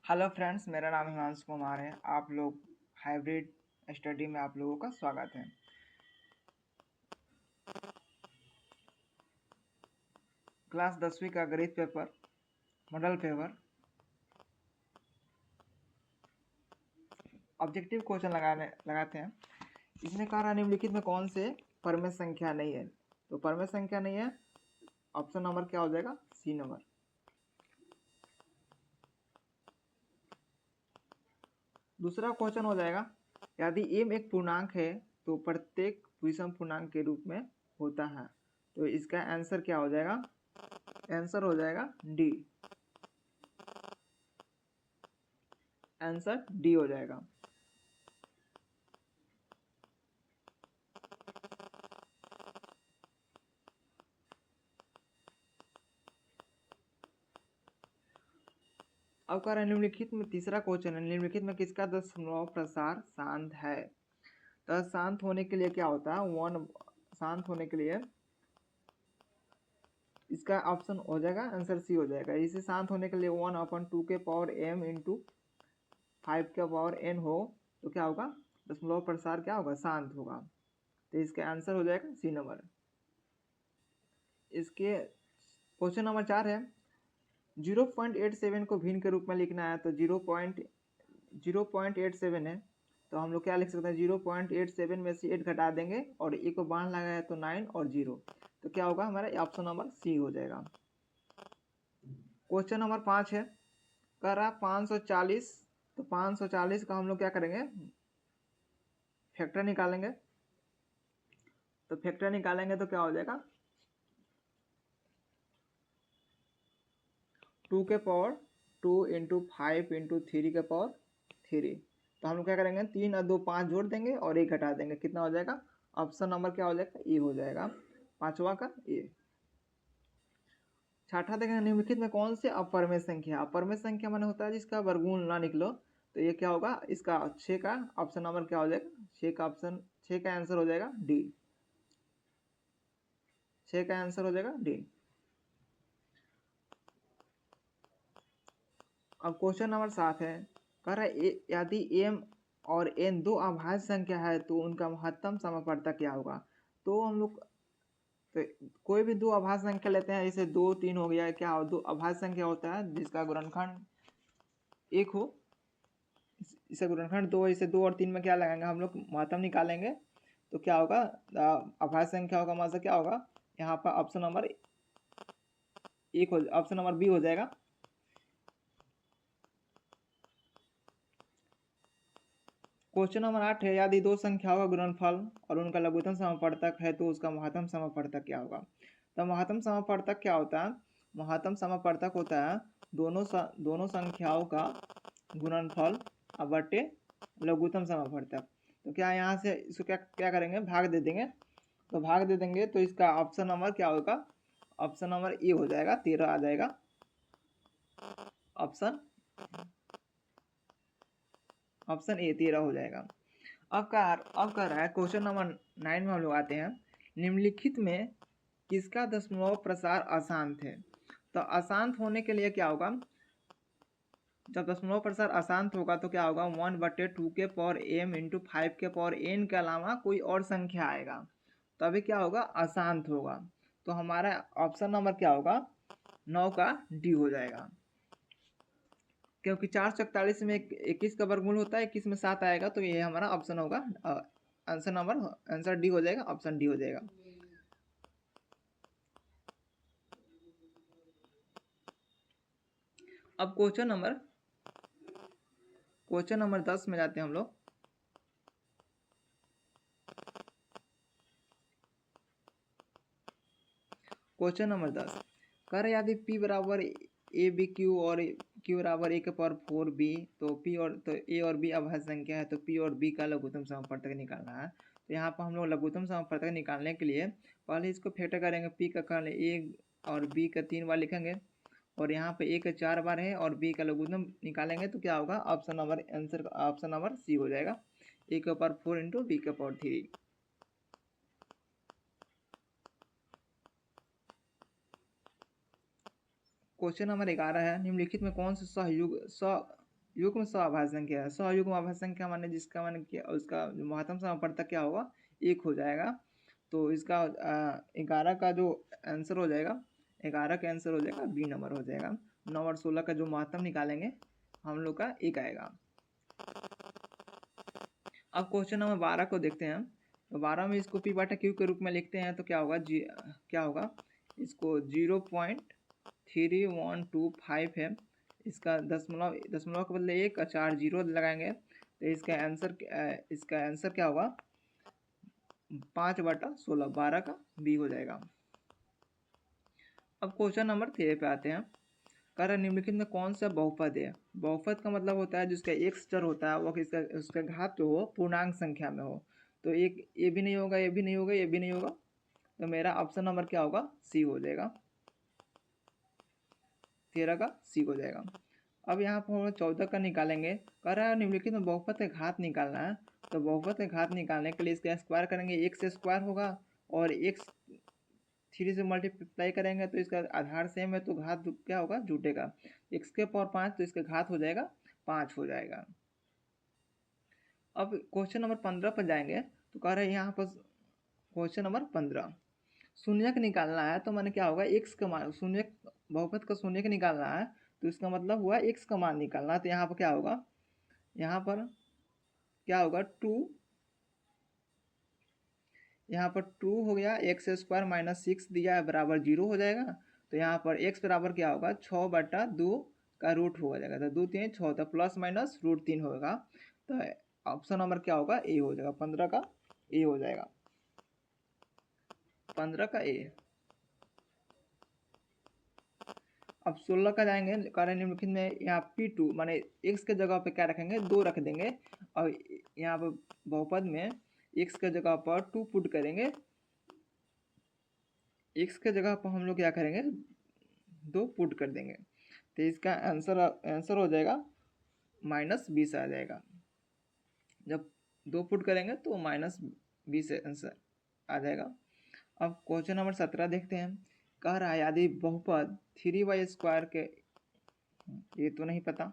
Hello friends, मेरा नाम हिमांशु कुमार है। आप लोग हाइब्रिड स्टडी में आप लोगों का स्वागत है। क्लास 10वीं का गणित paper model paper objective question लगाते हैं। इसमें कह रहा है निम्नलिखित में कौन से परमेय संख्या नहीं है। तो परमेय संख्या नहीं है, ऑप्शन नंबर क्या हो जाएगा? सी नंबर। दूसरा क्वेश्चन हो जाएगा, यदि m एक पूर्णांक है तो प्रत्येक विषम पूर्णांक के रूप में होता है। तो इसका आंसर क्या हो जाएगा? आंसर हो जाएगा डी। आंसर डी हो जाएगा। अब कह रहे हैं निम्नलिखित में तीसरा क्वेश्चन है, निम्नलिखित में किसका दशमलव प्रसार शांत है। तो शांत होने के लिए क्या होता है? वन शांत होने के लिए इसका ऑप्शन हो जाएगा, आंसर सी हो जाएगा। इसे शांत होने के लिए 1/2 के पावर m इंटू 5 के पावर n हो तो क्या होगा? दशमलव प्रसार क्या होगा? शांत होगा। तो इसका आंसर हो जाएगा सी नंबर। इसके क्वेश्चन नंबर 4 है, 0.87 को भिन्न के रूप में लिखना है। तो 0.87 है तो हम लोग क्या लिख सकते हैं? 0.87 में से 8 घटा देंगे और एक को बाहर लगाया तो 9 और 0, तो क्या होगा? हमारा ऑप्शन नंबर सी हो जाएगा। क्वेश्चन नंबर 5 है, कह रहा 540। तो 540 का हम लोग क्या करेंगे? फैक्टर निकालेंगे। तो फैक्टर निकालेंगे तो क्या हो जाएगा? 2 के पावर 2 इंटू 5 इंटू 3 के पावर 3। तो हम लोग क्या करेंगे? 3 और 2 5 जोड़ देंगे और 1 घटा देंगे। कितना हो जाएगा? ऑप्शन नंबर क्या हो जाएगा? ए हो जाएगा। पांचवा का ए। छठा देखेंगे, निम्नलिखित में कौन से अपरमेय संख्या। अपरमेय संख्या माने होता है जिसका वर्गमूल ना निकलो। तो ये क्या होगा? इसका 6 का ऑप्शन नंबर क्या हो जाएगा? 6 का आंसर हो जाएगा डी। 6 का आंसर हो जाएगा डी। अब क्वेश्चन नंबर 7 है, कह रहा है यदि m और n दो अभाज्य संख्या है तो उनका महत्तम समापवर्तक क्या होगा। तो हम लोग तो कोई भी दो अभाज्य संख्या लेते हैं, जैसे 2 3 हो गया, क्या हो? दो अभाज्य संख्या होता है जिसका गुणनखंड 1 हो। इसे गुणनखंड 2, इसे 2 और 3 में क्या लगाएंगे? हम लोग महत्तम निकालेंगे। तो क्या होगा? अभाज्य संख्या होगा मतलब क्या होगा? यहाँ पर ऑप्शन नंबर 1 हो, ऑप्शन नंबर बी हो जाएगा। क्वेश्चन नंबर 8 है, यदि दो संख्याओं का गुणनफल और उनका लघुत्तम समापवर्तक है तो उसका महत्तम समापवर्तक क्या होगा। तो महत्तम समापवर्तक क्या होता है? महत्तम समापवर्तक होता है दोनों संख्याओं का गुणनफल बटे लघुत्तम समापवर्तक। तो क्या यहाँ से इसको क्या क्या करेंगे? भाग दे देंगे। तो भाग दे देंगे तो इसका ऑप्शन नंबर क्या होगा? ऑप्शन नंबर ए हो जाएगा, 13 आ जाएगा। ऑप्शन ए 13 हो जाएगा। अब कह रहा है क्वेश्चन नंबर 9 में हम लोग आते हैं, निम्नलिखित में किसका दशमलव प्रसार अशांत है। तो अशांत होने के लिए क्या होगा? जब दशमलव प्रसार अशांत होगा तो क्या होगा? 1/2 के पावर m इंटू 5 के पावर n के अलावा कोई और संख्या आएगा तभी क्या होगा? अशांत होगा। तो हमारा ऑप्शन नंबर क्या होगा? 9 का डी हो जाएगा, क्योंकि 441 में 21 का वर्गमूल होता है, 21 में 7 आएगा। तो ये हमारा ऑप्शन होगा, आंसर डी हो जाएगा, ऑप्शन डी हो जाएगा। अब क्वेश्चन नंबर 10 में जाते हैं हम लोग। क्वेश्चन नंबर 10 कर, यदि p बराबर ए बी क्यू और q बराबर a के पावर 4b, तो a और b अभाज्य संख्या है तो p और b का लघुत्तम समापवर्तक निकालना है। तो यहाँ पर हम लोग लघुत्तम समापवर्तक निकालने के लिए पहले इसको फैक्टर करेंगे। p का मान a और b का 3 बार लिखेंगे और यहाँ पे a का 4 बार है और b का लघुत्तम निकालेंगे तो क्या होगा? ऑप्शन नंबर सी हो जाएगा, a के पावर 4 इंटू b के पावर 3। क्वेश्चन नंबर 11 है, निम्नलिखित में कौन से युग्म स्वाभाज्य संख्या है। सयुग्म आभाज्य संख्या माने जिसका माने कि उसका जो महत्तम समापवर्तक क्या होगा, 1 हो जाएगा। तो इसका 11 का जो आंसर हो जाएगा, 11 का आंसर हो जाएगा बी नंबर हो जाएगा। 9 और 16 का जो महत्तम निकालेंगे हम लोग का 1 आएगा। अब क्वेश्चन नंबर 12 को देखते हैं। तो 12 में इसको पी बटा क्यू के रूप में लिखते हैं तो क्या होगा, क्या होगा, इसको 0.3125 है। इसका दशमलव दशमलव के बदले 1 और 4 जीरो लगाएंगे तो इसका आंसर क्या होगा, 5/16, 12 का बी हो जाएगा। अब क्वेश्चन नंबर 3 पे आते हैं। कह रहा निम्नलिखित में कौन सा बहुपद है। बहुपद का मतलब होता है जिसका एक चर होता है वो किसका उसका घात जो हो पूर्णांक संख्या में हो। तो एक ये भी नहीं होगा, ये भी नहीं होगा, ये भी नहीं होगा, तो मेरा ऑप्शन नंबर क्या होगा, सी हो जाएगा। 13 का सी हो जाएगा। अब यहाँ पर हम 14 का निकालेंगे। कह रहा है निम्नलिखित में बहुपद का घात निकालना है। तो बहुपद का घात निकालने के लिए इसका स्क्वायर करेंगे, एक से स्क्वायर होगा और एक 3 से मल्टीप्लाई करेंगे तो इसका आधार सेम है तो घात क्या होगा, जुटेगा। x के पावर 5 तो इसका घात हो जाएगा 5 हो जाएगा। अब क्वेश्चन नंबर 15 पर जाएंगे तो कह रहे हैं यहाँ पर क्वेश्चन नंबर 15 शून्यक निकालना है। तो मैंने क्या होगा, x का मान शून्य बहुपद का शून्यक निकालना है तो इसका मतलब हुआ x का मान निकालना है। तो यहाँ पर क्या होगा, यहाँ पर क्या होगा 2, यहाँ पर 2 हो गया, एक्स स्क्वायर माइनस 6 दिया है बराबर 0 हो जाएगा। तो यहाँ पर x बराबर क्या होगा, 6/2 का रूट हो जाएगा। तो 2 3 6 तो प्लस माइनस √3 होगा। तो ऑप्शन नंबर क्या होगा, ए हो जाएगा। 15 का ए हो जाएगा, 15 का ए। अब 16 का जाएंगे। कारण निम्नलिखित में यहाँ P2 माने x के जगह पे क्या रखेंगे, 2 रख देंगे और यहाँ पर बहुपद में x के जगह पर 2 पुट करेंगे। x के जगह पर हम लोग क्या करेंगे, 2 पुट कर देंगे तो इसका आंसर हो जाएगा -20 आ जाएगा। जब 2 पुट करेंगे तो -20 आंसर आ जाएगा। अब क्वेश्चन नंबर 17 देखते हैं। कह रहा है यदि बहुपद 3y² के, ये तो नहीं पता।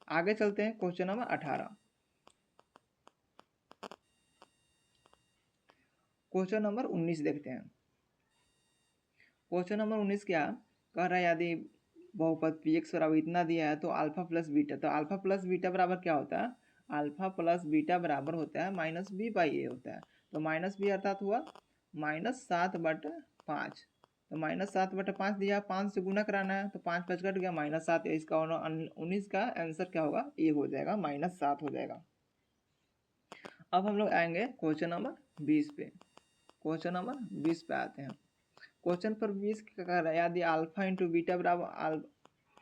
आगे चलते हैं क्वेश्चन नंबर 18। क्वेश्चन नंबर 19 देखते हैं। क्वेश्चन नंबर 19 क्या कह रहा है, यदि बहुपद px बराबर इतना दिया है तो अल्फा प्लस बीटा, तो अल्फा प्लस बीटा बराबर क्या होता है, अल्फा प्लस बीटा बराबर होता है -b/a होता है। तो -b अर्थात हुआ -7/5। तो -7/5 दिया, 5 से गुना कराना है तो 5 5 कट गया -7। इसका 19 का आंसर क्या होगा, ए हो जाएगा, -7 हो जाएगा। अब हम लोग आएंगे क्वेश्चन नंबर 20 पे। क्वेश्चन नंबर 20 पे आते हैं। क्वेश्चन पर 20 का कह रहा है यदि अल्फा इंटू बीटा बराबर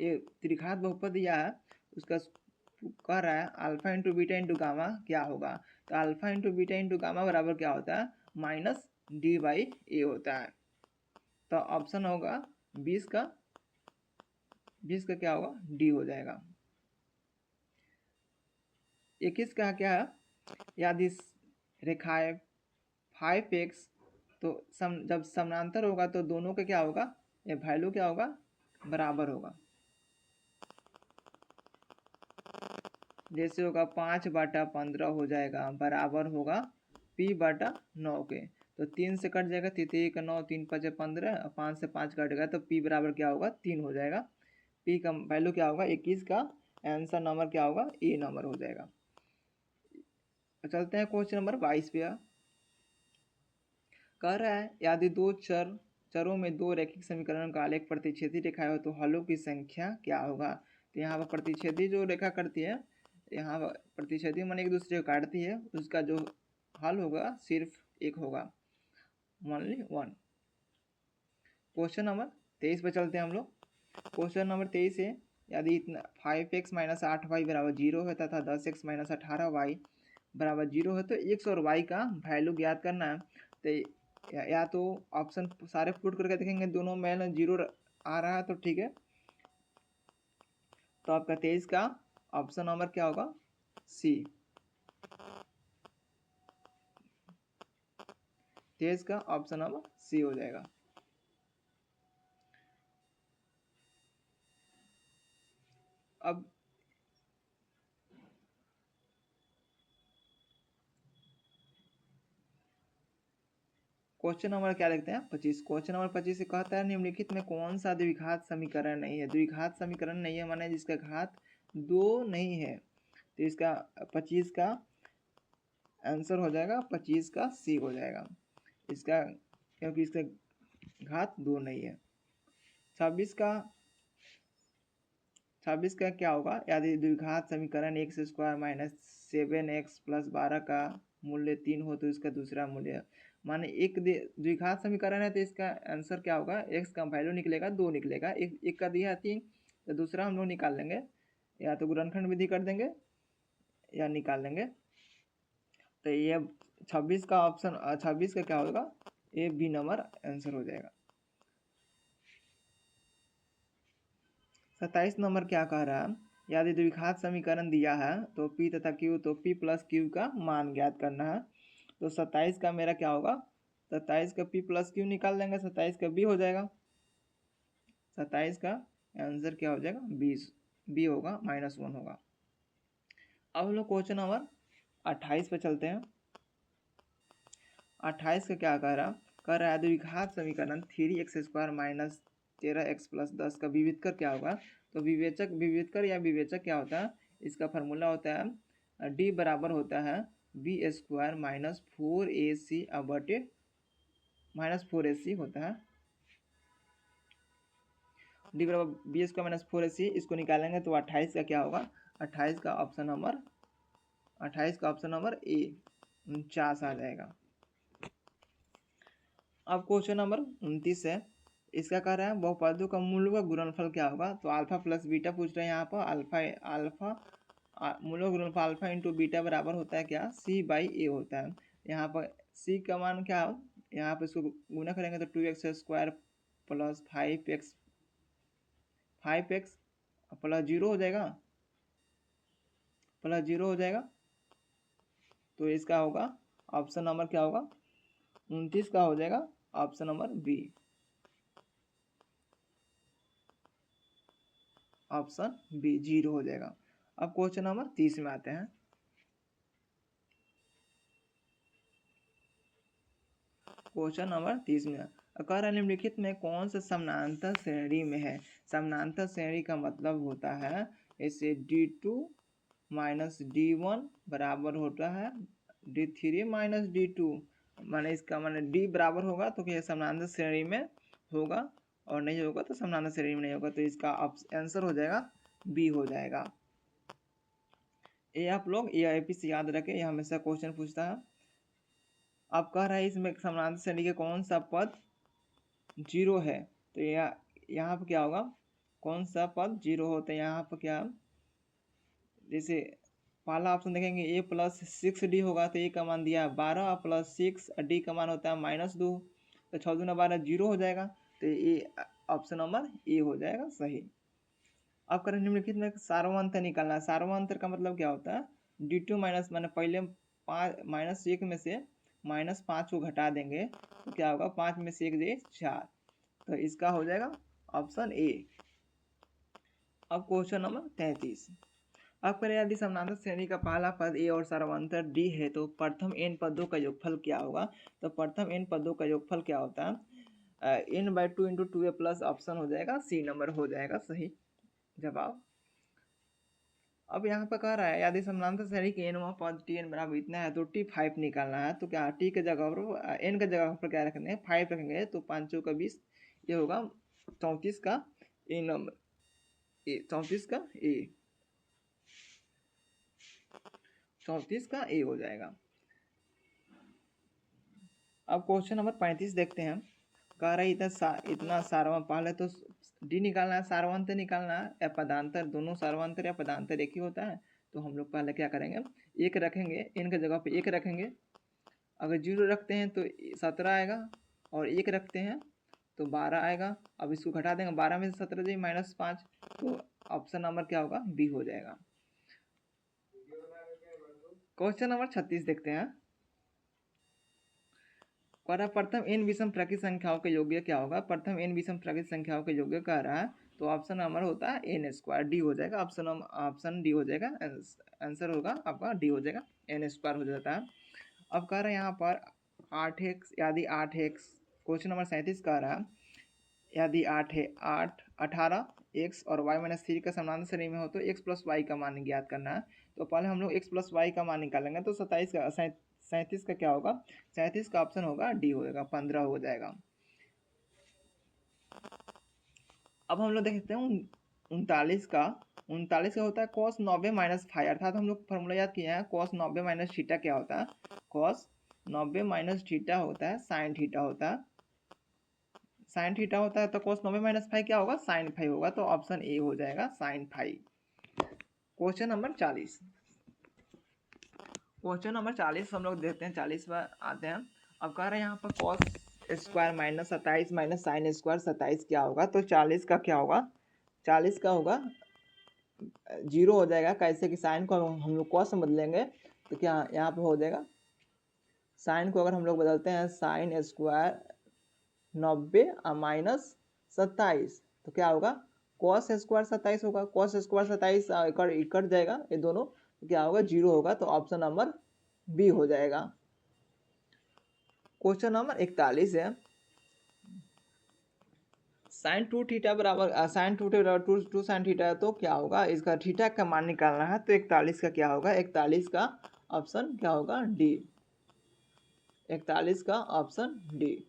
ये त्रिघात बहुपद दिया है, उसका कह रहा है alpha into beta into gamma क्या होगा। तो alpha into beta into gamma बराबर क्या होता है, -d/a होता है। तो ऑप्शन होगा 20 का क्या होगा, डी हो जाएगा। 21 का क्या है, यदि रेखाएं 5x तो जब समानांतर होगा तो दोनों का क्या होगा, ये वैल्यू क्या होगा, बराबर होगा। जैसे होगा 5/15 हो जाएगा बराबर होगा p/9 के। तो 3 से कट जाएगा, 3 का 9, 3 5 15, 5 से 5 कट गया तो p बराबर क्या होगा, 3 हो जाएगा। p का वैल्यू क्या होगा, 21 का आंसर नंबर क्या होगा, ए नंबर हो जाएगा। तो चलते हैं क्वेश्चन नंबर 22 पे। कह रहा है यदि दो चरों में दो रैखिक समीकरण का आलेख प्रतिच्छेदी रेखा हो तो हलों की संख्या क्या होगा। तो यहाँ पर प्रतिच्छेदी जो रेखा करती है, यहाँ पर प्रतिच्छेदी मन एक दूसरे को काटती है, उसका जो हल होगा सिर्फ एक होगा, ओनली 1। क्वेश्चन नंबर 23 पर चलते हैं हम लोग। क्वेश्चन नंबर 23 है यदि इतना 5x - 8y बराबर 0 है तथा 10x - 18y बराबर 0 है तो x और y का वैल्यू ज्ञात करना है। तो या तो ऑप्शन सारे पुट करके देखेंगे, दोनों में 0 आ रहा है तो ठीक है। तो आपका 23 का ऑप्शन नंबर क्या होगा, सी। 23 का ऑप्शन नंबर सी हो जाएगा। अब क्वेश्चन नंबर क्या लिखते हैं 25। क्वेश्चन नंबर 25 से कहता है निम्नलिखित में कौन सा द्विघात समीकरण नहीं है। द्विघात समीकरण नहीं है माने जिसका घात 2 नहीं है, तो इसका 25 का आंसर हो जाएगा 25 का सी हो जाएगा इसका, क्योंकि इसका घात 2 नहीं है। 26 का क्या होगा, यदि द्विघात समीकरण x square minus 7x plus 12 का मूल्य 3 हो तो इसका दूसरा मूल्य, माने एक द्विघात समीकरण है तो इसका आंसर क्या होगा, x का वैल्यू निकलेगा 2 निकलेगा, एक का दिया 3 तो दूसरा हम लोग निकाल लेंगे, या तो गुणनखंड विधि कर देंगे या निकाल लेंगे। तो ये 26 का ऑप्शन 26 का क्या होगा, ए बी नंबर आंसर हो जाएगा। 27 नंबर क्या कह रहा है, यदि द्विघात समीकरण दिया है तो P तथा Q, तो P प्लस Q का मान ज्ञात करना है। तो 27 का मेरा क्या होगा, 27 का P प्लस Q निकाल देंगे, 27 का B हो जाएगा। 27 का आंसर क्या हो जाएगा, 20 B होगा, -1 होगा। अब हम लोग क्वेश्चन नंबर 28 पे चलते हैं। 28 का क्या कह रहा है द्विघात समीकरण 3x² माइनस 13x प्लस 10 का विविधकर क्या होगा। तो विविधकर या विवेचक क्या होता है, इसका फार्मूला होता है d बराबर होता है b² माइनस 4ac बटे -4ac होता है, d बराबर b² माइनस 4ac। इसको निकालेंगे तो 28 का क्या होगा, 28 का ऑप्शन नंबर ए 49 आ जाएगा। अब क्वेश्चन नंबर 29 है, इसका कह रहा है बहुपदों का मूल व गुणनफल क्या होगा। तो अल्फा प्लस बीटा पूछ रहे हैं यहाँ पर। अल्फा मूल व गुणनफल अल्फा इंटू बीटा बराबर होता है क्या, सी बाई ए होता है। यहाँ पर सी का मान क्या हो, यहाँ पर इसको गुना करेंगे तो 2x² प्लस 5x प्लस 0 हो जाएगा, तो इसका होगा ऑप्शन नंबर क्या होगा, 29 का हो जाएगा option number B, option B 0 हो जाएगा। अब क्वेश्चन नंबर 30 में आते हैं। क्वेश्चन नंबर 30 में कह रहा है निम्नलिखित में कौन सा समानांतर श्रेणी में है। समानांतर श्रेणी का मतलब होता है इसे D2 माइनस D1 बराबर होता है D3 माइनस D2, माने इसका माने D बराबर होगा तो क्या समानांतर श्रेणी में होगा, और नहीं होगा तो समानांतर श्रेणी में नहीं होगा, तो इसका आंसर हो जाएगा बी हो जाएगा। ये आप लोग AIP से याद रखें, ये हमेशा क्वेश्चन पूछता है। अब कह रहा है इसमें समानांतर श्रेणी के कौन सा पद 0 है, तो यहाँ पर क्या होगा, कौन सा पद 0 होता है। यहाँ पर क्या, जैसे पहला ऑप्शन देखेंगे a प्लस 6d होगा, तो a का मान दिया 12 प्लस 6 d का मान होता है -2, तो 6 दूना 12 0 हो जाएगा, तो ये ऑप्शन नंबर ए हो जाएगा सही। अब करें निम्नलिखित में सार्वंतर निकालना है। सार्वंतर का मतलब क्या होता है, D2 माइनस मैंने पहले -1 में से -5 को घटा देंगे तो क्या होगा, 5 में से 1 दे 4, तो इसका हो जाएगा ऑप्शन ए। अब क्वेश्चन नंबर 33। अब करें यदि समानांतर श्रेणी का पहला पद ए और सार्वंतर डी है तो प्रथम n पदों का योगफल क्या होगा। तो प्रथम n पदों का योगफल क्या होता है, n/2 into 2a plus option हो जाएगा सी नंबर हो जाएगा सही जवाब। अब यहाँ पर कह रहा है यदि समानांतर श्रेणी के nवां पद tn बराबर इतना है तो t5 निकालना है। तो क्या t के जगह पर n के जगह पर क्या रखेंगे 5 रखेंगे, तो 5 का 20, ये होगा 34 का ए नंबर, 34 का ए, 34 का ए हो जाएगा। अब क्वेश्चन नंबर 35 देखते हैं। कह रहा है इतना सारवंत, पहले तो डी निकालना है, सारवंत निकालना है या पदांतर, दोनों सारवंतर या पदांतर एक ही होता है। तो हम लोग पहले क्या करेंगे, एक रखेंगे, इनके जगह पे एक रखेंगे। अगर 0 रखते हैं तो 17 आएगा, और एक रखते हैं तो 12 आएगा। अब इसको घटा देंगे, 12 में से 17 जाए -5, तो ऑप्शन नंबर क्या होगा, बी हो जाएगा। क्वेश्चन नंबर 36 देखते हैं। प्रथम n विषम प्राकृत संख्याओं के योग्य क्या होगा। प्रथम n विषम प्राकृत संख्याओं के योग्य कह रहा है, तो ऑप्शन नंबर होता है n² डी हो जाएगा, ऑप्शन डी हो जाएगा, आंसर होगा आपका डी हो जाएगा, n² हो जाता है। अब कह रहे हैं यहाँ पर 8x यदि 8x, क्वेश्चन नंबर 37 कह रहा है यदि 8 18x और y माइनस 3 का समानांतर श्रेणी में हो तो x प्लस वाई का मान ज्ञात करना है। तो पहले हम लोग x प्लस वाई का मान निकालेंगे। तो 37 का क्या होगा? 37 का ऑप्शन होगा डी होगा, 15 हो जाएगा। अब हम लोग देखते हैं 39 का होता है cos 90 माइनस फाइव, अर्थात हम लोग फॉर्मूला याद किए हैं cos 90 माइनस थीटा क्या होता है? cos 90 माइनस थीटा होता है साइन थीटा होता है, साइन थीटा होता है। तो cos 90 माइनस फाइव क्या होगा? साइन फाइव होगा। तो ऑप्शन ए हो जाएगा साइन फाइव। क्वेश्चन नंबर 40, हम लोग देखते हैं 40 पर आते हैं। अब कह रहे हैं यहाँ पर cos square minus 27 minus sine square 27 क्या होगा? तो 40 का क्या होगा? 40 का होगा जीरो हो जाएगा। कैसे कि साइन को हम लोग कॉस में बदलेंगे तो क्या यहाँ पे हो जाएगा, साइन को अगर हम लोग बदलते हैं साइन स्क्वायर 90 माइनस 27 तो क्या होगा? कॉस स्क्वायर 27 होगा। कॉस स्क्वायर 27 कट जाएगा ये दोनों, तो क्या होगा? जीरो होगा। तो ऑप्शन नंबर बी हो जाएगा। क्वेश्चन नंबर 41 है साइन टू थीटा बराबर टू साइन थीटा, तो क्या होगा? इसका थीटा का मान निकालना है। तो 41 का क्या होगा? 41 का ऑप्शन क्या होगा? डी। 41 का ऑप्शन डी।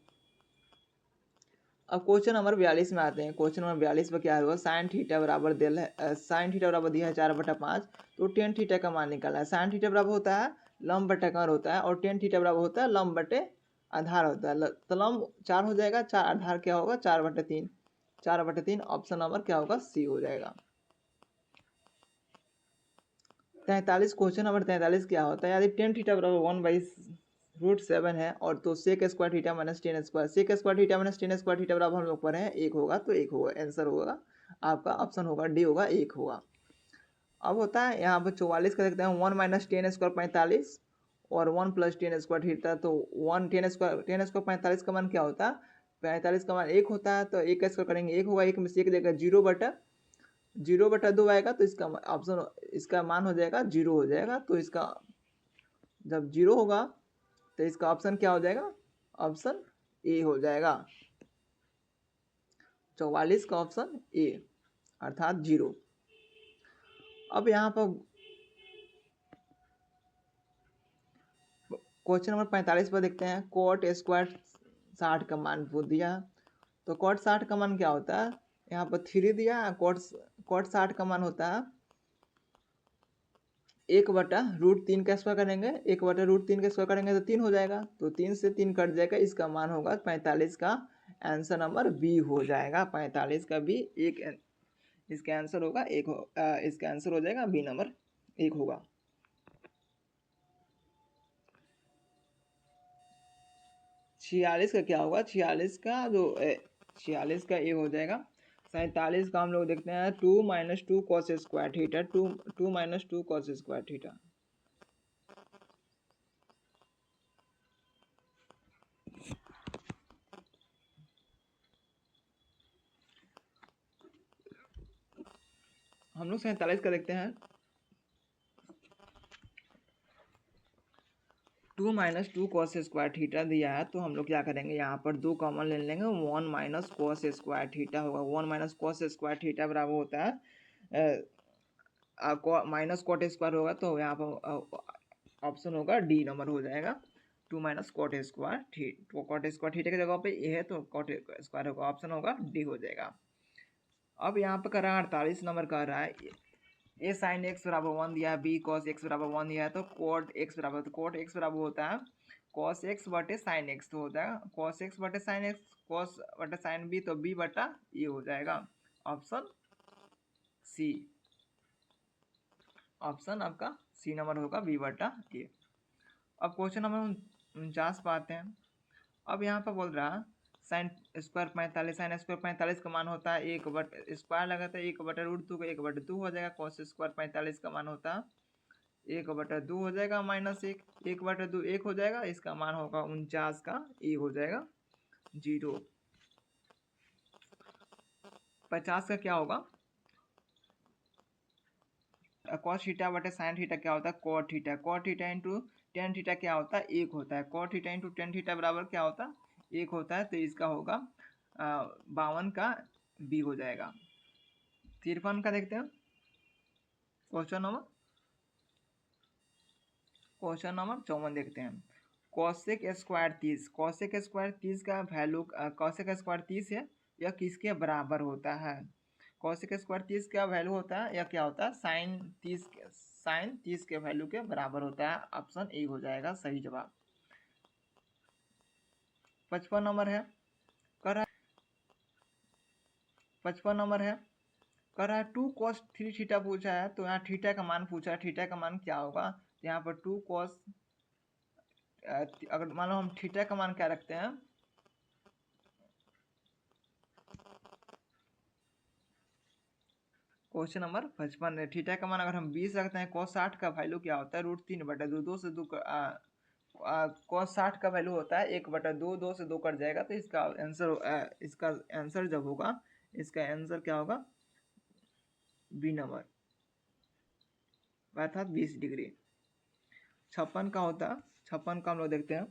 अब क्वेश्चन नंबर 42 में आते हैं। क्वेश्चन नंबर 42 पर क्या होगा? साइन थीटा बराबर दिया है 4/5। तो टेन थीटा का मान निकालना है। साइन थीटा बराबर होता है लंब बटे कर्ण होता है और टेन थीटा बराबर होता है लंब बटे आधार होता है। तो लंब 4 हो जाएगा, 4 आधार क्या होगा? 4/3। 4/3 ऑप्शन नंबर क्या होगा? सी हो जाएगा। 43 क्वेश्चन नंबर 43 क्या होता है? यदि टेन थीटा बराबर 1/√7 है और तो sec square theta minus tan square, sec square theta minus tan square theta बराबर हम लोग पढ़े हैं 1 होगा। तो 1 होगा, आंसर होगा आपका ऑप्शन होगा डी होगा, 1 होगा। अब होता है यहाँ पर 44 का देखते हैं 1 माइनस टेन स्क्वायर 45 और 1 प्लस टेन स्क्वायर थीटा। तो 1 टेन स्क्वायर 45 का मान क्या होता है? 45 का मान 1 होता है। तो 1 स्क्वायर करेंगे 1 होगा, 1 में से 1 देगा 0/2 आएगा। तो इसका ऑप्शन इसका मान हो जाएगा 0 हो जाएगा। तो इसका जब 0 होगा तो इसका ऑप्शन क्या हो जाएगा? ऑप्शन ए हो जाएगा। 44 का ऑप्शन ए अर्थात 0। अब यहाँ पर क्वेश्चन नंबर 45 पर देखते हैं कोट स्क्वायर 60 का मान पूछ दिया। तो कोट 60 का मान क्या होता है? यहाँ पर 3 दिया। कोट 60 का मान होता है 1/√3 का स्क्वायर करेंगे, 1/√3 का स्क्वायर करेंगे तो 3 हो जाएगा। तो 3 से 3 कट जाएगा, इसका मान होगा 45 का आंसर नंबर बी हो जाएगा। 45 का बी एक इसका आंसर होगा इसका आंसर हो जाएगा बी नंबर 1 होगा। 46 का क्या होगा? 46 का जो 46 का ए हो जाएगा। 47 का हम लोग देखते हैं 2 minus 2 cos square theta, 2 minus 2 cos square theta. हम लोग 47 का देखते हैं 2 माइनस 2 कॉस स्क्वायर थीटा दिया है। तो हम लोग क्या करेंगे? यहाँ पर 2 कॉमन ले लेंगे, 1 माइनस कॉस स्क्वायर थीटा होगा। 1 माइनस कॉस स्क्वायर थीटा बराबर होता है माइनस कॉट स्क्वायर होगा। तो यहाँ पर ऑप्शन होगा डी नंबर हो जाएगा। 2 माइनस कॉट स्क्वायर थीटा की जगह पे ये है तो कॉट स्क्वायर होगा, ऑप्शन होगा डी हो जाएगा। अब यहाँ पे कर रहा है 48 नंबर कर रहा है ए साइन एक्स बराबर 1 दिया है, बी कॉस एक्स बराबर 1 दिया है। तो कोट एक्स बराबर होता है कॉस एक्स बटे साइन एक्स। तो होता है कॉस एक्स बटे साइन एक्स, कॉस बटे साइन बी, तो बी बटा ए हो जाएगा। ऑप्शन सी, ऑप्शन आपका सी नंबर होगा बी बटा ए। अब क्वेश्चन नंबर 49 पर आते हैं। अब यहाँ पर बोल रहा साइन स्क्वायर 45, साइन स्क्वायर 45 का मान होता है 1 स्क्वायर लगाता है 1/√2 का 1/2 हो जाएगा। कॉस स्क्वायर 45 का मान होता है 1/2 हो जाएगा माइनस 1, 1/2 1 हो जाएगा। इसका मान होगा 49 का ए हो जाएगा 0। 50 का क्या होगा? कॉस थीटा बटे साइन थीटा क्या होता है cot theta. Cot theta into tan theta क्या होता है एक होता है। Cot theta into tan theta बराबर क्या होता है एक होता है। तो इसका होगा 52 का बी हो जाएगा। 53 का देखते हैं क्वेश्चन नंबर 54 देखते हैं। कॉसेक स्क्वायर 30, कॉसेक स्क्वायर 30 का वैल्यू कॉसेक स्क्वायर 30 है यह किसके बराबर होता है। कॉसेक स्क्वायर 30 का वैल्यू होता है या क्या होता है साइन 30 के वैल्यू के बराबर होता है। ऑप्शन ए हो जाएगा सही जवाब। 55 नंबर है कर रहा है 55 नंबर है कर रहा है 2 cos 3 थीटा पूछा है। तो यहाँ थीटा का मान पूछा है, थीटा का मान क्या होगा। यहाँ पर 2 cos अगर मान लो हम थीटा का मान क्या रखते हैं क्वेश्चन नंबर 55 है। थीटा का मान अगर हम 20 रखते हैं cos 60 का वैल्यू क्या होता है √3/2 2 से 2 cos 60 का वैल्यू होता है 1/2 2 से 2 कट जाएगा। तो इसका आंसर जब होगा इसका आंसर क्या होगा बी नंबर अर्थात 20 डिग्री। 56 का होता 56 का हम लोग देखते हैं।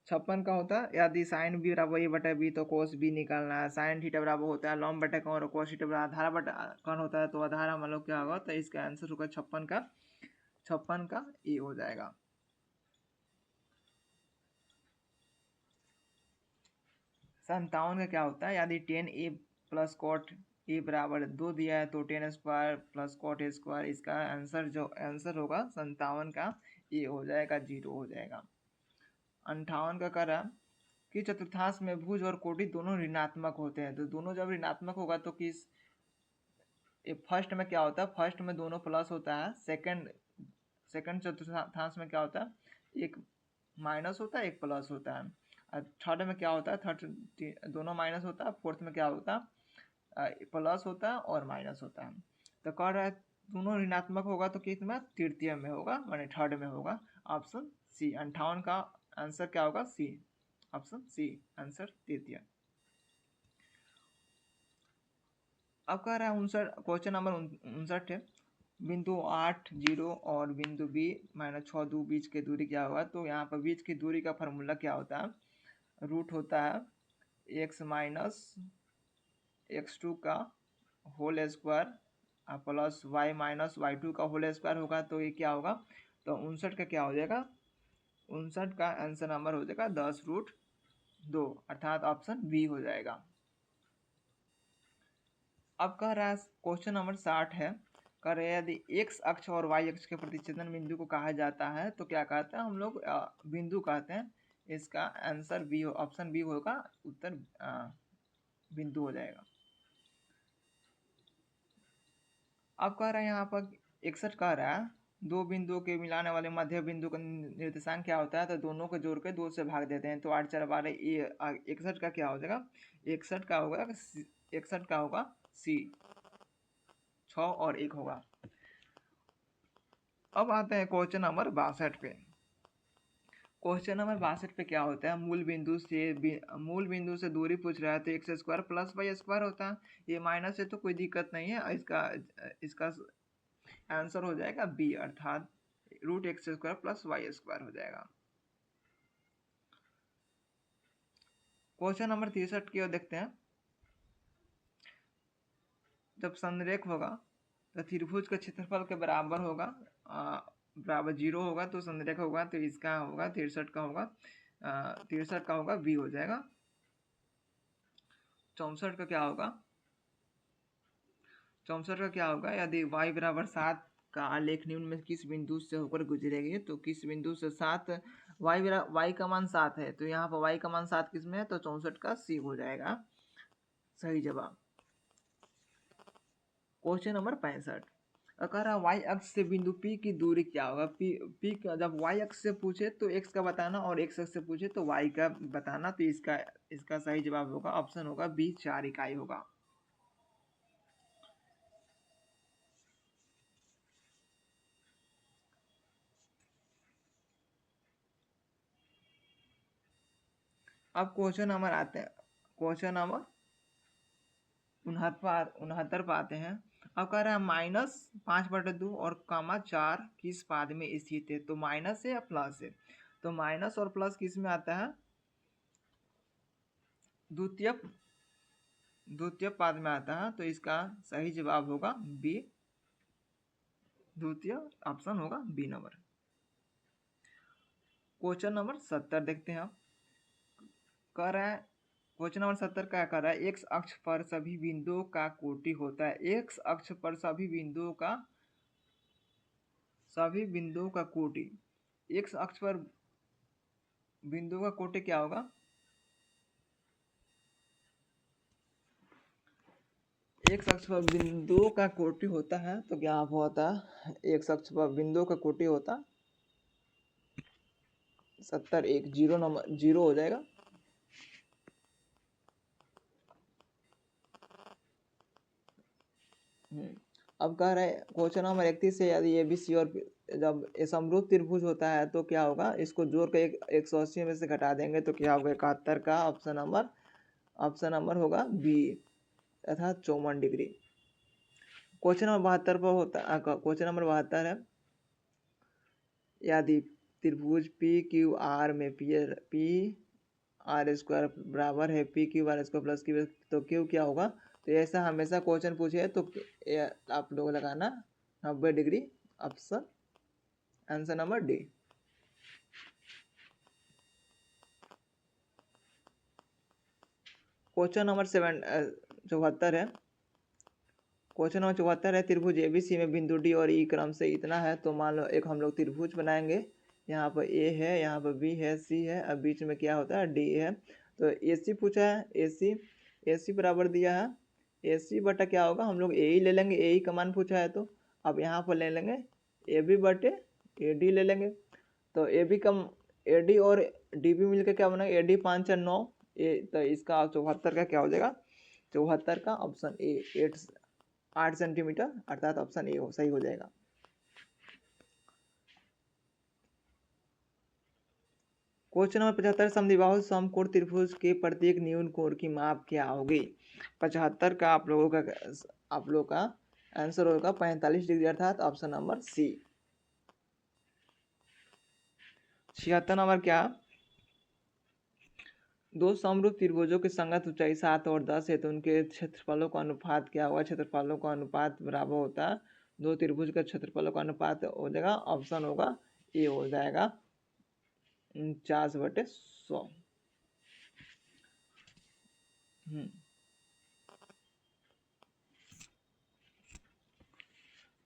56 का होता है यदि साइन बी बराबर ए बटा बी तो कोस बी निकालना है। साइन थीटा बराबर होता है लॉम बटा कौन और कोस थीटा बराबर आधार बटा कौन होता है। तो आधार मतलब क्या होगा। तो इसका आंसर होगा 56 का ए हो जाएगा। संतावन का क्या होता है यदि 10a प्लस कॉट ए बराबर 2 दिया है तो 10 square plus cot A square इसका आंसर होगा 57 का ए हो जाएगा 0 हो जाएगा। 58 का करा कि चतुर्थांश में भुज और कोटि दोनों ऋणात्मक होते हैं। तो दोनों जब ऋणात्मक होगा तो किस फर्स्ट में क्या होता है फर्स्ट में दोनों प्लस होता है। सेकंड चतुर्थांश में क्या होता है एक माइनस होता है एक प्लस होता है। और थर्ड में क्या होता है थर्ड दोनों माइनस होता है। फोर्थ में क्या होता है प्लस होता है और माइनस होता है। तो कह रहा है दोनों ऋणात्मक होगा तो किस में तृतीय में होगा माने थर्ड में होगा। ऑप्शन सी 58 का आंसर क्या होगा सी ऑप्शन सी आंसर तृतीय। अब कह रहा है 59 क्वेश्चन नंबर 59 है। बिंदु 8 0 और बिंदु बी -6 2 बीच की दूरी क्या होगा। तो यहाँ पर बीच की दूरी का फार्मूला क्या होता है रूट होता है x माइनस x2 का whole square plus y minus y2 का होल स्क्वायर होगा। तो ये क्या होगा तो 59 का क्या हो जाएगा 59 का आंसर नंबर हो जाएगा 10√2 अर्थात ऑप्शन बी हो जाएगा। अब कह रहा है क्वेश्चन नंबर 60 है कह रहे हैं यदि x अक्ष और y अक्ष के प्रतिच्छेदन बिंदु को कहा जाता है तो क्या कहते हैं हम लोग बिंदु कहते हैं। इसका आंसर बी ऑप्शन बी होगा उत्तर बिंदु हो जाएगा। अब कह रहा है यहाँ पर 61 कह रहा है दो बिंदुओं के मिलाने वाले मध्य बिंदु का निर्देशांक क्या होता है। तो दोनों को जोड़ के 2 से भाग देते हैं। तो 8 4 12 61 का क्या हो जाएगा 61 का होगा सी 6 और 1 होगा। अब आते हैं क्वेश्चन नंबर 62 पे। क्वेश्चन नंबर 62 पे क्या होता है मूल बिंदु से दूरी पूछ रहा है। तो x square plus y square होता है। ये माइनस है तो कोई दिक्कत नहीं है। इसका आंसर हो जाएगा बी अर्थात √x² प्लस वाई स्क्वायर हो जाएगा। क्वेश्चन नंबर 63 की ओर देखते हैं। जब संरेख होगा तो त्रिभुज का क्षेत्रफल के बराबर होगा बराबर 0 होगा। तो संरेख होगा तो इसका होगा 63 का होगा 63 का होगा बी हो जाएगा। 64 का क्या होगा 64 का क्या होगा यदि y बराबर 7 का आलेख निम्न में किस बिंदु से होकर गुजरेगी। तो किस बिंदु से 7 y का मान 7 है। तो यहाँ पर y का मान 7 किस में है। तो 64 का सी हो जाएगा सही जवाब। क्वेश्चन नंबर 65 कह रहा y अक्ष से बिंदु P की दूरी क्या होगा। P का जब y अक्ष से पूछे तो x का बताना और x अक्ष से पूछे तो y का बताना। तो इसका सही जवाब होगा ऑप्शन होगा बी 4 इकाई होगा। अब क्वेश्चन नंबर आते हैं क्वेश्चन नंबर 69 पर आते हैं। अब कह रहा है -5/2 और (4) किस पाद में स्थित है? तो माइनस है या प्लस है? तो माइनस और प्लस किस में आता है? द्वितीय पाद में आता है। तो इसका सही जवाब होगा बी, द्वितीय ऑप्शन होगा बी नंबर। क्वेश्चन नंबर 70 देखते हैं आप। कह रहा है क्वेश्चन नंबर 70 क्या कर रहा है? एक्स अक्ष पर सभी बिंदुओं का कोटि होता है। एक्स अक्ष पर सभी बिंदुओं का कोटि। एक्स अक्ष पर बिंदुओं का कोटि क्या होगा? एक्स अक्ष पर बिंदुओं का कोटि होता है तो क्या होता है? एक्स अक्ष पर बिंदुओं का कोटि होता 70 1 0 नंबर 0 हो जाएगा। अब कह रहे हैं क्वेश्चन नंबर 31 से यदि ABC और जब समरूप त्रिभुज होता है तो क्या होगा? इसको जोड़ के 180 में से घटा देंगे तो क्या होगा? 71 का ऑप्शन नंबर होगा बी अर्थात 54 डिग्री। क्वेश्चन नंबर 72 पर होता क्वेश्चन नंबर 72 है यदि त्रिभुज PQR में पी आर स्क्वायर बराबर है PQR² प्लस Q तो Q क्या होगा? तो ऐसा हमेशा क्वेश्चन पूछे तो आप लोग लगाना 90 degree option answer number D. Question number 74 है। क्वेश्चन नंबर 74 है त्रिभुज ABC में बिंदु D और E क्रम से इतना है। तो मान लो एक हम लोग त्रिभुज बनाएंगे। यहाँ पर A है, यहाँ पर B है, C है, अब बीच में क्या होता है? D है। तो AC पूछा है, AC बराबर दिया है AC बटा क्या होगा? हम लोग AE ले लेंगे, AE का मान पूछा है तो अब यहाँ पर ले लेंगे AB बटे AD ले लेंगे। तो AB का AD और DB मिलकर क्या बनेगा? AD 5 4 9 तो इसका 74 का क्या हो जाएगा? 74 का ऑप्शन ए 8 सेंटीमीटर अर्थात ऑप्शन ए सही हो जाएगा। क्वेश्चन नंबर 75 समद्विबाहु समकोण त्रिभुज के प्रत्येक न्यून कोण की माप क्या होगी? 75 का आप लोगों का आंसर होगा 45 डिग्री अर्थात ऑप्शन नंबर सी। 76 नंबर क्या? दो समरूप त्रिभुजों की संगत ऊंचाई 7 और 10 है तो उनके क्षेत्रफलों का अनुपात क्या होगा? क्षेत्रफलों का अनुपात बराबर होता है दो त्रिभुज का क्षेत्रफलों का अनुपात हो जाएगा ऑप्शन होगा ए हो जाएगा 49/100।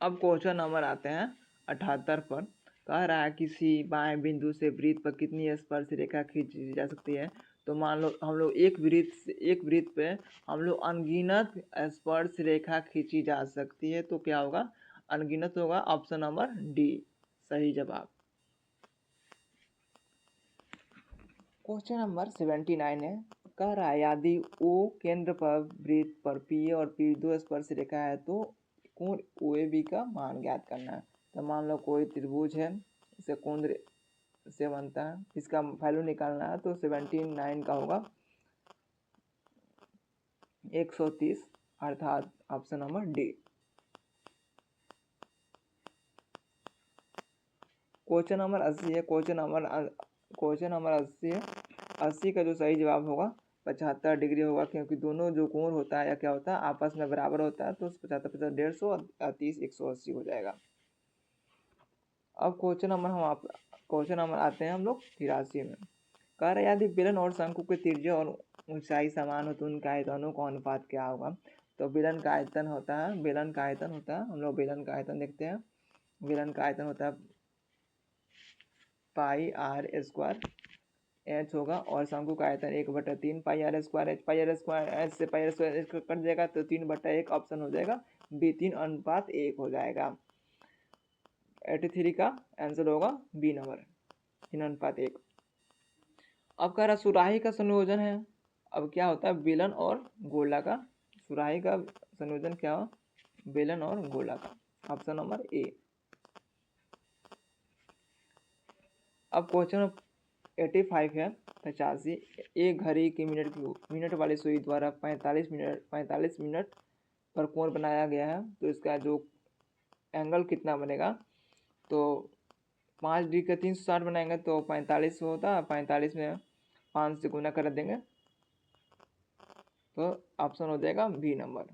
अब क्वेश्चन नंबर आते हैं 78 पर। कह रहा है किसी बाएं बिंदु से वृत्त पर कितनी स्पर्श रेखा खींची जा सकती है? तो मान लो हम लोग एक वृत्त पे हम लोग अनगिनत स्पर्श रेखा खींची जा सकती है तो क्या होगा? अनगिनत होगा ऑप्शन नंबर डी सही जवाब। क्वेश्चन नंबर 79 है। कह रहा है यदि ओ केंद्र पर वृत्त पर P और P दो स्पर्श रेखा है तो कोण OAB का मान ज्ञात करना है। तो मान लो कोई त्रिभुज है, इसे कोण से बनता है, इसका वैल्यू निकालना है तो 79 का होगा 130 अर्थात option number D. Question number 80 है। क्वेश्चन नंबर 80 है। 80 का जो सही जवाब होगा 75 डिग्री होगा क्योंकि दोनों जो कोण होता है या क्या होता है आपस में बराबर होता है तो 75 50 150 और 30 180 हो जाएगा। अब क्वेश्चन नंबर आते हैं हम लोग 83 में। कह रहे यदि बेलन और शंकु के त्रिज्या और ऊंचाई समान हो तो उनके आयतनों का अनुपात क्या होगा? तो बेलन का आयतन होता है हम लोग बेलन का आयतन देखते हैं। बेलन का आयतन होता है पाई आर स्क्वायर एच होगा और शंकु का आयतन 1/3 pi R square H. Pi R square H से pi R square H cut जाएगा तो 3/1 ऑप्शन हो जाएगा बी 3:1 हो जाएगा। 83 का आंसर होगा बी नंबर 3:1। अब कह रहा सुराही का संयोजन है। अब क्या होता है? बेलन और गोला का सुराही का संयोजन क्या हो? बेलन और गोला का ऑप्शन नंबर ए। अब क्वेश्चन 85 है 85। एक घड़ी की मिनट वाली सुई द्वारा 45 मिनट पर कोण बनाया गया है, तो इसका जो एंगल कितना बनेगा, तो 5 डिग्री का 360 बनाएंगे तो 45 होता है, 45 में 5 से गुना कर देंगे तो ऑप्शन हो जाएगा बी नंबर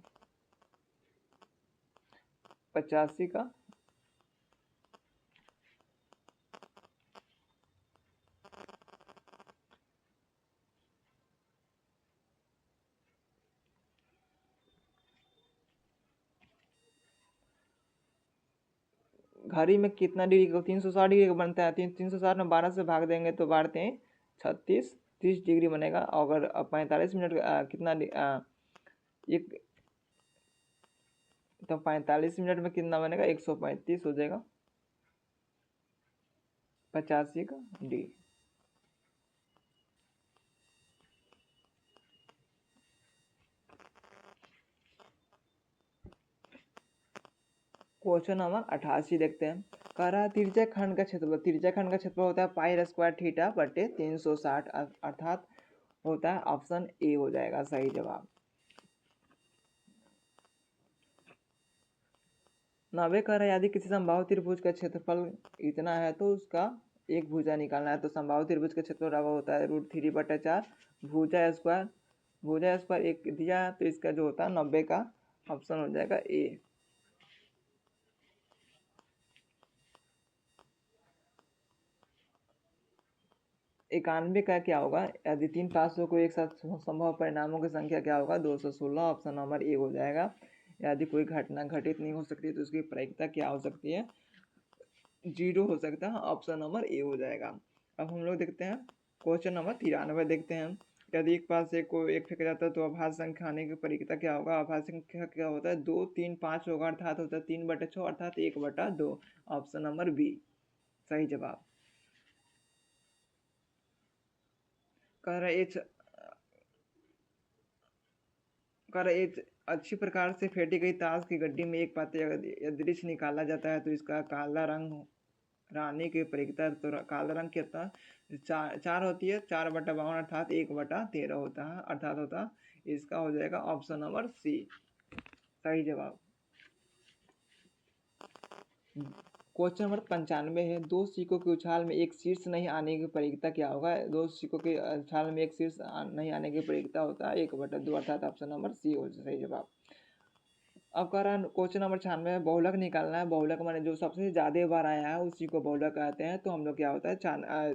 85 का। घड़ी में कितना डिग्री का 360 डिग्री का बनता है, 360 में 12 से भाग देंगे तो बारते हैं 36, 30 डिग्री बनेगा। अगर 45 मिनट कितना एक, तो 45 मिनट में कितना बनेगा 135 हो जाएगा 85 का डी। क्वेश्चन नंबर 88 देखते हैं। कह रहा है तिरछा खंड का क्षेत्रफल होता है पाई स्क्वायर थीटा बटे 360 अर्थात होता है ऑप्शन ए हो जाएगा सही जवाब। 90 कह रहा है यदि किसी समबाहु त्रिभुज का क्षेत्रफल इतना है तो उसका एक भुजा निकालना है। तो समबाहु त्रिभुज का क्षेत्रफल होता है √3/4 भुजा स्क्वायर एक दिया है, तो इसका जो होता है 90 का ऑप्शन हो जाएगा ए। 91 का क्या होगा, यदि 3 पार्श्वों को एक साथ संभव परिणामों की संख्या क्या होगा 216, ऑप्शन नंबर ए हो जाएगा। यदि कोई घटना घटित नहीं हो सकती तो उसकी प्रायिकता क्या हो सकती है, 0 हो सकता है, ऑप्शन नंबर ए हो जाएगा। अब हम लोग देखते हैं क्वेश्चन नंबर 93 देखते हैं। यदि एक पास एक को एक फेंका जाता है तो अभाज्य संख्या आने की प्रायिकता क्या होगा, अभाज्य संख्या क्या होता है 2, 3, 5 होगा अर्थात होता है 3/6 अर्थात 1/2, ऑप्शन नंबर बी सही जवाब। कह रहा है अच्छी प्रकार से फेंटी गई ताश की गड्डी में एक पाते यदि निकाला जाता है तो इसका काला रंग रानी की प्रायिकता, तो काला रंग कितना 4 होती है, 4/52 अर्थात 1/13 होता है, अर्थात होता इसका हो जाएगा ऑप्शन नंबर सी सही जवाब। क्वेश्चन नंबर 95 है। दो सिक्कों की उछाल में एक शीर्ष नहीं आने की प्रायिकता क्या होगा, दो सिक्कों की उछाल में एक शीर्ष नहीं आने की प्रायिकता होता है 1/2 अर्थात ऑप्शन नंबर सी हो सही जवाब। अब कह रहा है क्वेश्चन नंबर 96 में बहुलक निकालना है। बहुलक माने जो सबसे ज़्यादा बार आया है उसी को बहुलक कहते हैं। तो हम लोग क्या होता है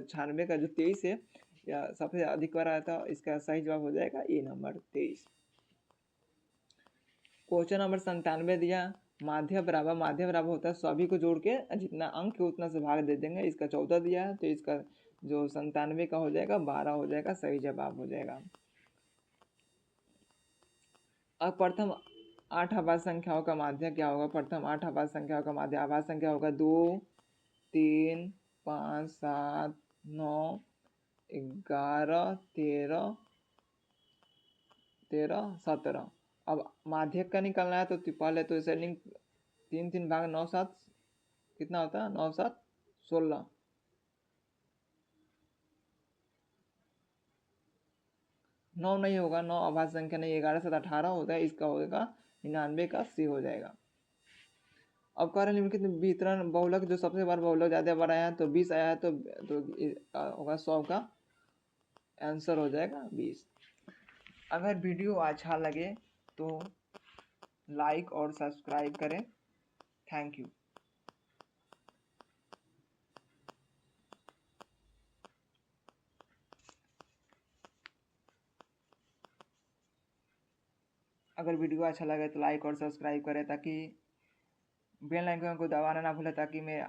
96 का जो 23 है या सबसे अधिक बार आया था, इसका सही जवाब हो जाएगा ए नंबर 23। क्वेश्चन नंबर 97 दिया माध्य बराबर होता है सभी को जोड़ के जितना अंक है उतना से भाग दे देंगे, इसका 14 दिया है, तो इसका जो 97 का हो जाएगा 12 हो जाएगा सही जवाब हो जाएगा। अब प्रथम 8 आभाज्य संख्याओं का माध्य क्या होगा, प्रथम 8 आभाज्य संख्याओं का माध्य आभाज्य संख्या होगा 2, 3, 5, 7, 9, 11, 13, 17। अब माध्यक का निकालना है तो पहले तो सेलिंग 3 भाग 9 7 कितना होता है 9 7 16, 9 नहीं होगा, 9 अभाज्य संख्या नहीं, 11 7 18 होता है, इसका होगा 99 का सी हो जाएगा। अब कह रहे हैं निम्नलिखित वितरण बहुलक जो सबसे बार बहुलक ज़्यादा बार आया है तो 20 आया है, तो होगा 100 का आंसर हो जाएगा 20। अगर वीडियो अच्छा लगे तो लाइक और सब्सक्राइब करें। Thank you. अगर वीडियो अच्छा लगे तो लाइक और सब्सक्राइब करें ताकि बेल आइकन को दबाना ना भूलें ताकि मैं